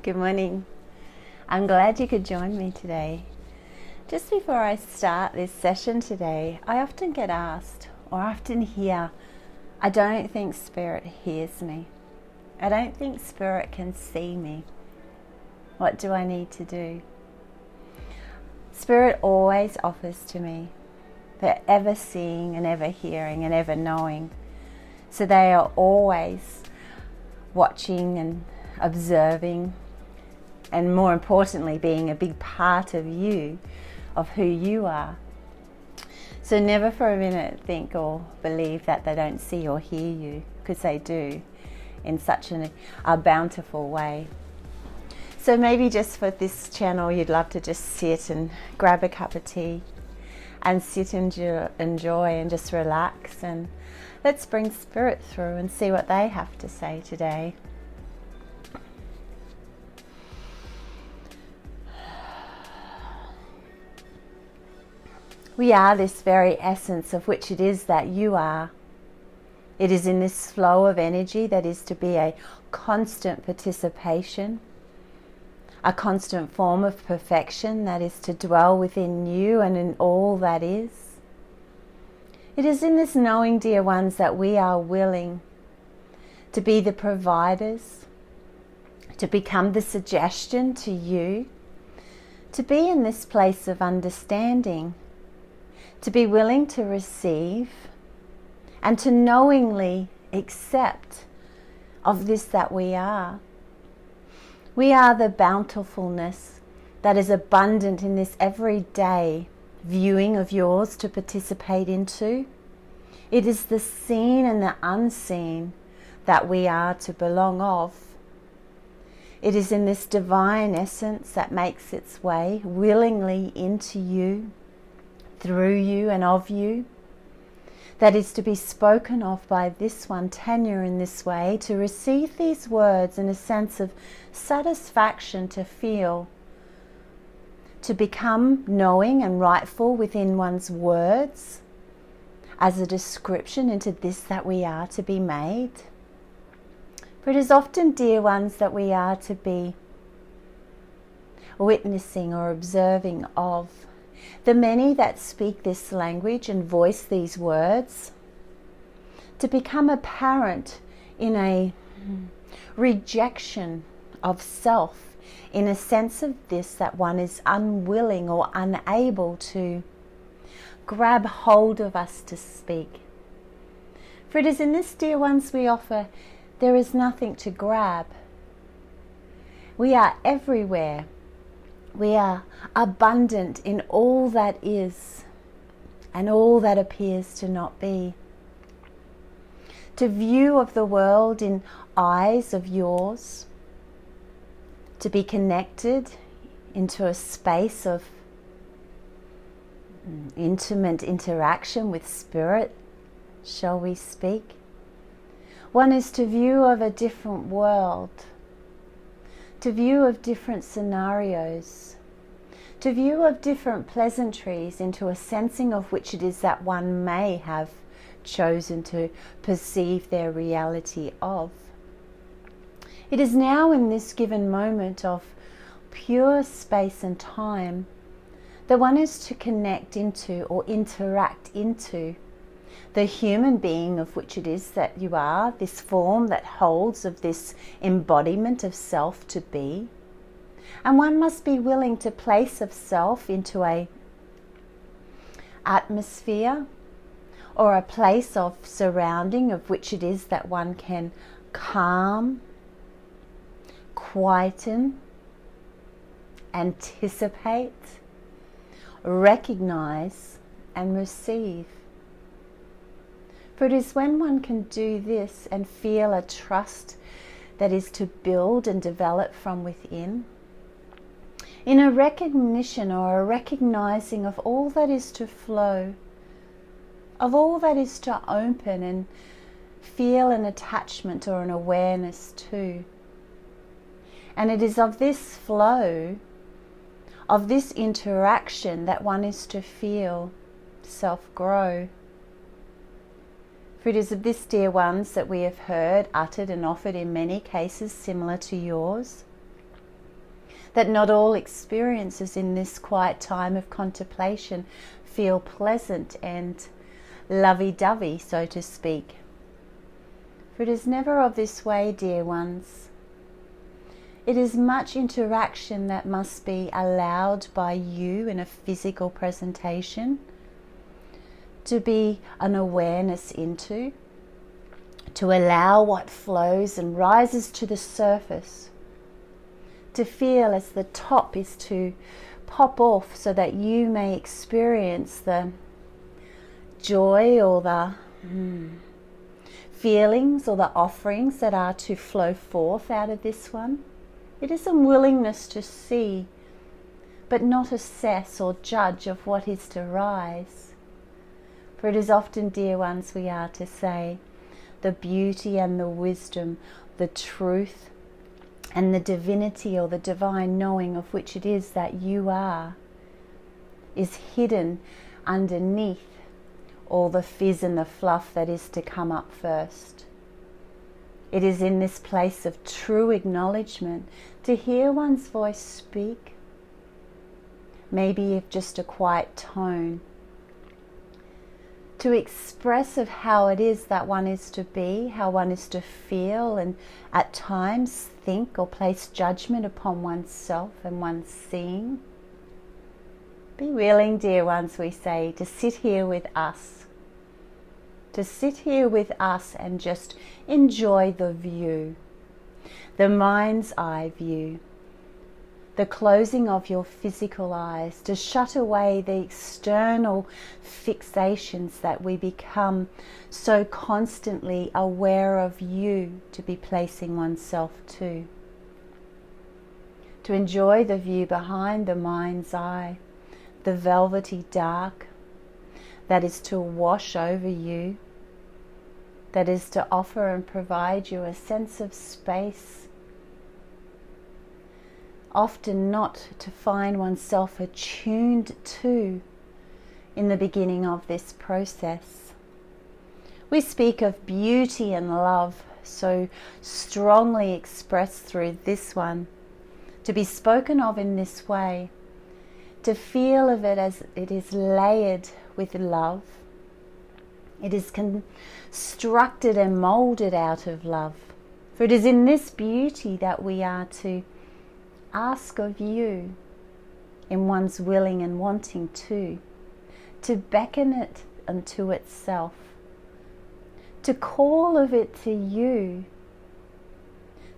Good morning. I'm glad you could join me today. Just before I start this session today, I often get asked, or often hear, I don't think Spirit hears me. I don't think Spirit can see me. What do I need to do? Spirit always offers to me. They're ever seeing and ever hearing and ever knowing. So they are always watching and observing, and more importantly, being a big part of you, of who you are. So never for a minute think or believe that they don't see or hear you, because they do in such a bountiful way. So maybe just for this channel, you'd love to just sit and grab a cup of tea and sit and enjoy and just relax, and let's bring Spirit through and see what they have to say today. We are this very essence of which it is that you are. It is in this flow of energy that is to be a constant participation, a constant form of perfection that is to dwell within you and in all that is. It is in this knowing, dear ones, that we are willing to be the providers, to become the suggestion to you, to be in this place of understanding, to be willing to receive and to knowingly accept of this that we are. We are the bountifulness that is abundant in this everyday viewing of yours to participate into. It is the seen and the unseen that we are to belong of. It is in this divine essence that makes its way willingly into you, through you and of you, that is to be spoken of by this one, Tanya, in this way, to receive these words in a sense of satisfaction, to feel, to become knowing and rightful within one's words as a description into this that we are to be made. For it is often, dear ones, that we are to be witnessing or observing of the many that speak this language and voice these words, to become apparent in a rejection of self, in a sense of this that one is unwilling or unable to grab hold of us to speak. For it is in this, dear ones, we offer, there is nothing to grab. We are everywhere. We are abundant in all that is and all that appears to not be. To view of the world in eyes of yours, to be connected into a space of intimate interaction with Spirit, shall we speak? One is to view of a different world, to view of different scenarios, to view of different pleasantries, into a sensing of which it is that one may have chosen to perceive their reality of. It is now in this given moment of pure space and time that one is to connect into or interact into the human being of which it is that you are, this form that holds of this embodiment of self to be. And one must be willing to place of self into a atmosphere or a place of surrounding of which it is that one can calm, quieten, anticipate, recognize and receive. For it is when one can do this and feel a trust that is to build and develop from within, in a recognition or a recognizing of all that is to flow, of all that is to open and feel an attachment or an awareness to. And it is of this flow, of this interaction, that one is to feel self grow. For it is of this, dear ones, that we have heard uttered and offered in many cases similar to yours. that not all experiences in this quiet time of contemplation feel pleasant and lovey-dovey, so to speak. For it is never of this way, dear ones. It is much interaction that must be allowed by you in a physical presentation, to be an awareness into, to allow what flows and rises to the surface, to feel as the top is to pop off so that you may experience the joy or the feelings or the offerings that are to flow forth out of this one. It is a willingness to see, but not assess or judge of what is to rise. For it is often, dear ones, we are to say, the beauty and the wisdom, the truth and the divinity or the divine knowing of which it is that you are, is hidden underneath all the fizz and the fluff that is to come up first. It is in this place of true acknowledgement to hear one's voice speak, maybe if just a quiet tone, to express of how it is that one is to be, how one is to feel, and at times think or place judgment upon oneself and one's seeing. Be willing, dear ones, we say, to sit here with us. To sit here with us and just enjoy the view, the mind's eye view, the closing of your physical eyes, to shut away the external fixations that we become so constantly aware of you to be placing oneself to enjoy the view behind the mind's eye, the velvety dark that is to wash over you, that is to offer and provide you a sense of space, often not to find oneself attuned to in the beginning of this process. We speak of beauty and love so strongly expressed through this one, to be spoken of in this way, to feel of it as it is layered with love. It is constructed and molded out of love. For it is in this beauty that we are to ask of you, in one's willing and wanting to beckon it unto itself, to call of it to you,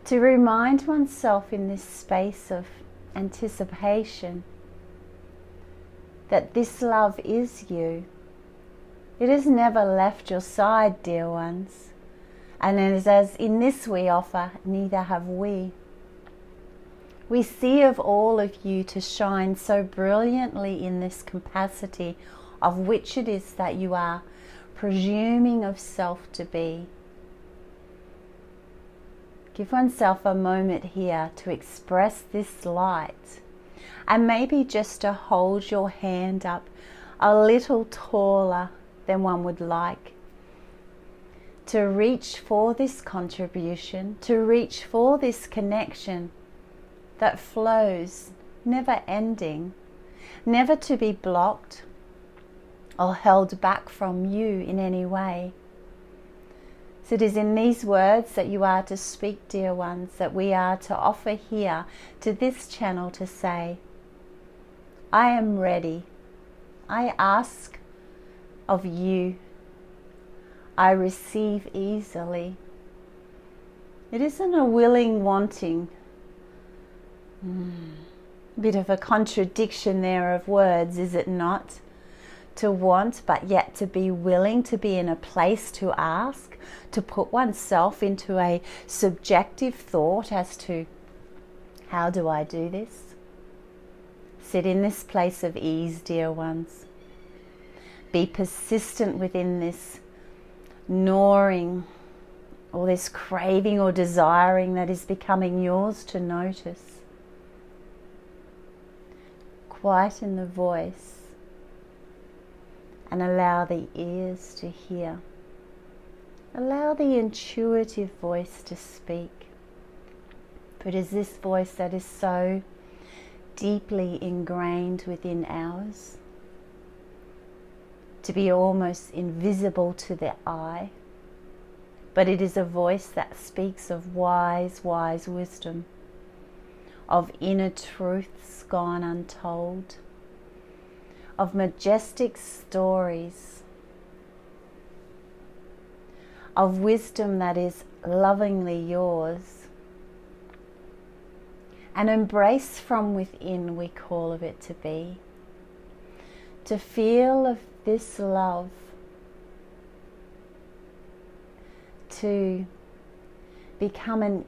to remind oneself in this space of anticipation that this love is you. It has never left your side, dear ones, and as in this we offer, neither have we. We see of all of you to shine so brilliantly in this capacity of which it is that you are presuming of self to be. Give oneself a moment here to express this light, and maybe just to hold your hand up a little taller than one would like, to reach for this contribution, to reach for this connection that flows, never ending, never to be blocked or held back from you in any way. So it is in these words that you are to speak, dear ones, that we are to offer here to this channel to say, I am ready. I ask of you. I receive easily. It isn't a willing wanting. Bit of a contradiction there of words, is it not? To want, but yet to be willing, to be in a place to ask, to put oneself into a subjective thought as to how do I do this? Sit in this place of ease, dear ones. Be persistent within this gnawing or this craving or desiring that is becoming yours to notice. Quieten the voice and allow the ears to hear. Allow the intuitive voice to speak. For it is this voice that is so deeply ingrained within ours, to be almost invisible to the eye, but it is a voice that speaks of wise, wise wisdom, of inner truths gone untold, of majestic stories, of wisdom that is lovingly yours, an embrace from within, we call of it to be, to feel of this love, to become an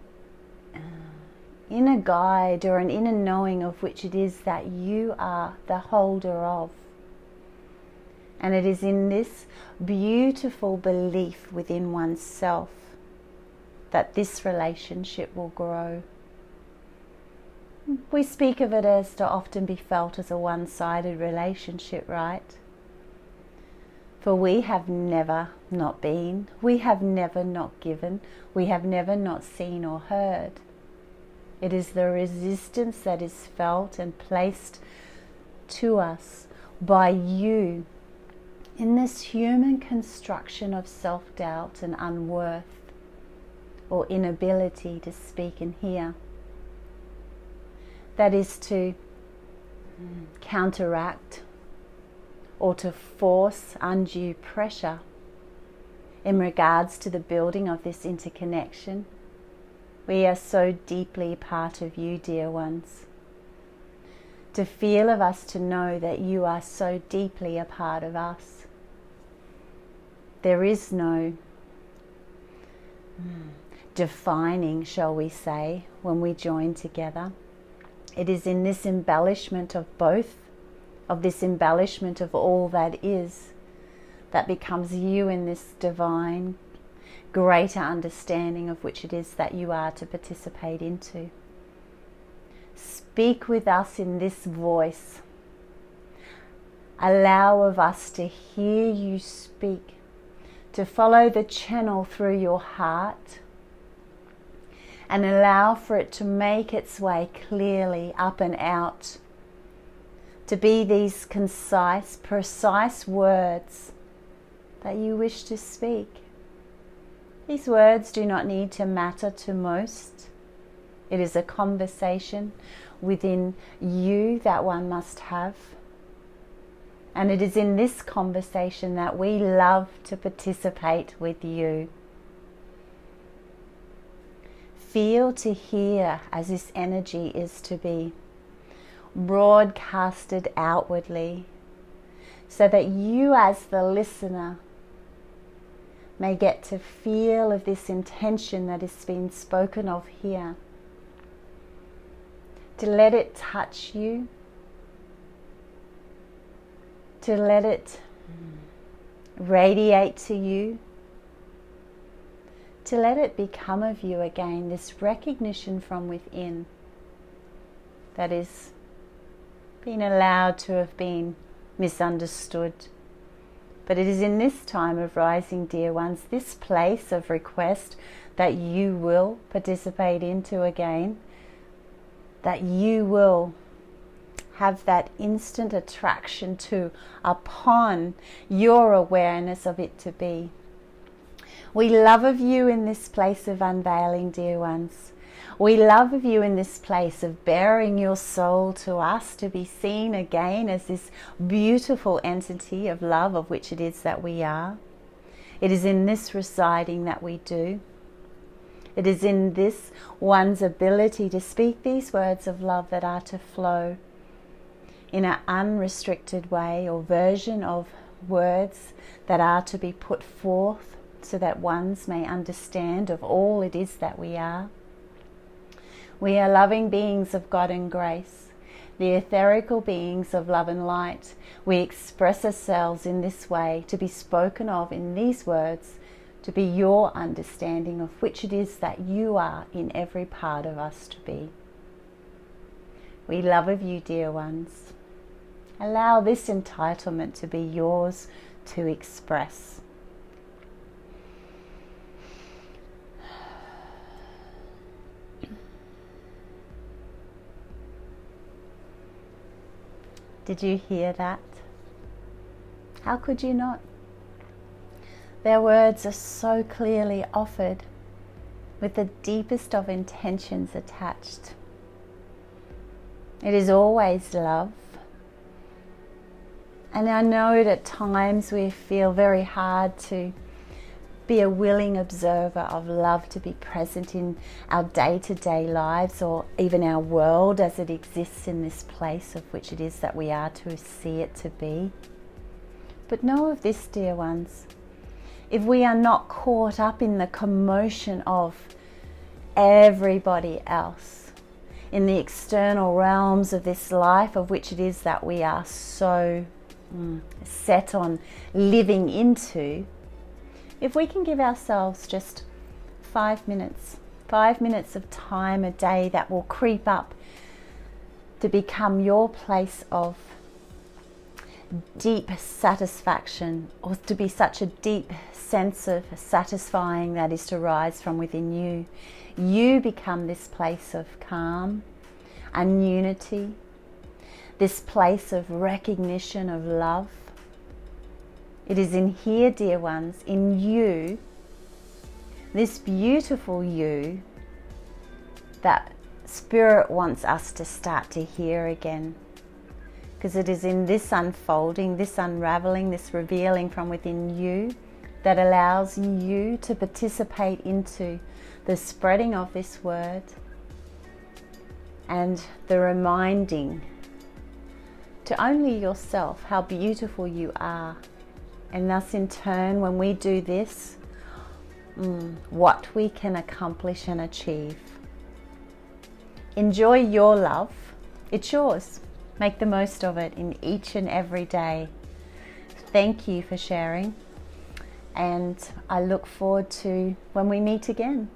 inner guide or an inner knowing of which it is that you are the holder of. And it is in this beautiful belief within oneself that this relationship will grow. We speak of it as to often be felt as a one-sided relationship, right? For we have never not been, we have never not given, we have never not seen or heard. It is the resistance that is felt and placed to us by you in this human construction of self-doubt and unworth or inability to speak and hear. That is to counteract or to force undue pressure in regards to the building of this interconnection. We are so deeply part of you, dear ones. To feel of us, to know that you are so deeply a part of us. There is no defining, shall we say, when we join together. It is in this embellishment of both, of this embellishment of all that is, that becomes you in this divine, greater understanding of which it is that you are to participate into. Speak with us in this voice. Allow of us to hear you speak, to follow the channel through your heart, and allow for it to make its way clearly up and out, to be these concise, precise words that you wish to speak. These words do not need to matter to most. It is a conversation within you that one must have. And it is in this conversation that we love to participate with you. Feel to hear as this energy is to be broadcasted outwardly, so that you as the listener may get to feel of this intention that is being spoken of here, to let it touch you, to let it radiate to you, to let it become of you again, this recognition from within that is being allowed to have been misunderstood. But it is in this time of rising, dear ones, this place of request that you will participate into again, that you will have that instant attraction to upon your awareness of it to be. We love of you in this place of unveiling, dear ones. We love of you in this place of bearing your soul to us to be seen again as this beautiful entity of love of which it is that we are. It is in this residing that we do. It is in this one's ability to speak these words of love that are to flow in an unrestricted way, or version of words that are to be put forth so that ones may understand of all it is that we are. We are loving beings of God and grace, the etherical beings of love and light. We express ourselves in this way, to be spoken of in these words, to be your understanding of which it is that you are in every part of us to be. We love of you, dear ones. Allow this entitlement to be yours to express. Did you hear that? How could you not? Their words are so clearly offered with the deepest of intentions attached. It is always love. And I know that at times we feel very hard to be a willing observer of love to be present in our day-to-day lives, or even our world as it exists in this place of which it is that we are to see it to be. But know of this, dear ones, if we are not caught up in the commotion of everybody else, in the external realms of this life of which it is that we are so set on living into, if we can give ourselves just 5 minutes of time a day that will creep up to become your place of deep satisfaction, or to be such a deep sense of satisfying that is to rise from within you, you become this place of calm and unity, this place of recognition of love. It is in here, dear ones, in you, this beautiful you, that Spirit wants us to start to hear again. Because it is in this unfolding, this unraveling, this revealing from within you that allows you to participate into the spreading of this word and the reminding to only yourself how beautiful you are. And thus in turn, when we do this, what we can accomplish and achieve. Enjoy your love. It's yours. Make the most of it in each and every day. Thank you for sharing. And I look forward to when we meet again.